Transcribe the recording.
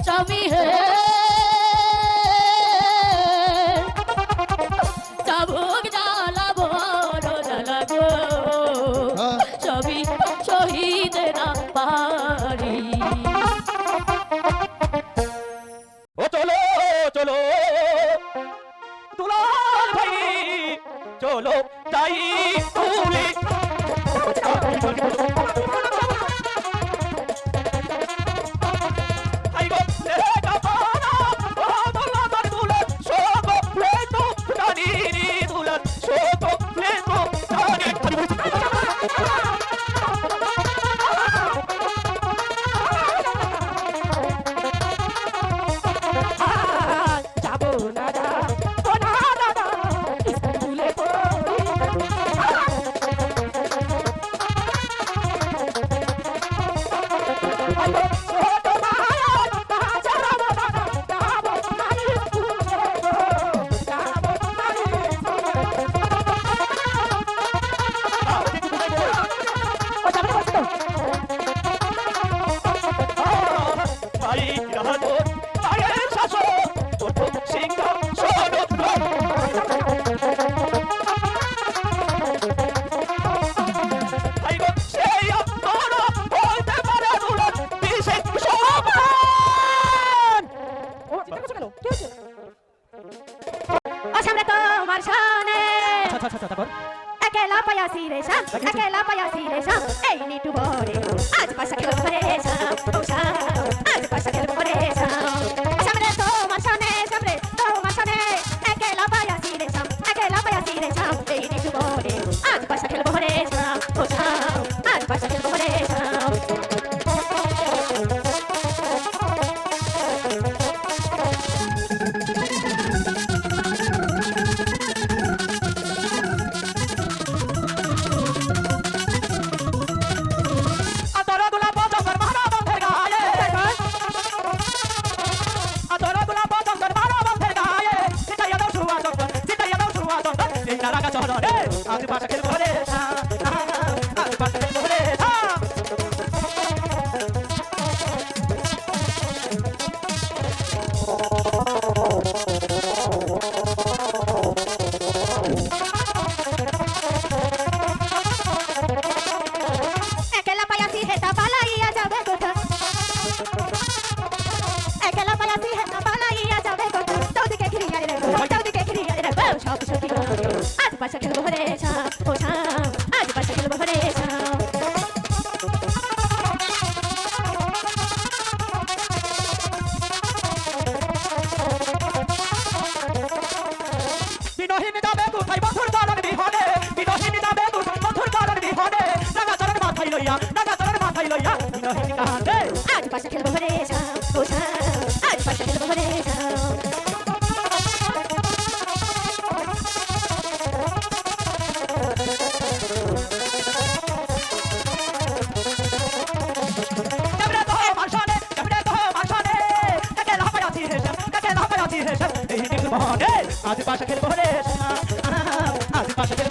স্বামী হে চাবুক জ্বালাবো জ্বালাবো সবই শহীদ না পারি। ও চলো চলো দুলাল ভাই চলো যাই তুলে अकेला पयासी रे शाम अकेला पयासी रे शाम ए नीटू बोरे आज पासा खेल परे शाम ओ शाम आज पासा खेल परे शाम सामने तो मारसाने अकेला पयासी रे शाम ए नीटू बोरे आज पासा खेल परे शाम ओ शाम आज पासा खेल परे शाम आज पासा खेल परे आज पासा खेल परे अकेला पयासी है तबालाइया जावे कोठा अकेला पयासी है तबालाइया जावे कोठा दौड़ के खिरिया रे शाम सखी आज पासा खेल परे शाम ओ शाम आज पासा खेल परे शाम বিনহিন যাবে কোথায় বন্ধুর বাগান বিহনে বিনহিন যাবে কোথায় বন্ধুর বাগান বিহনে নাগাচরণ মাথায় লইয়া বিনহিন কাঁদে आज पासा खेल परे शाम ओ शाम आज पासा खेल परे शाम आज पासा खेल परे आज पासा खेल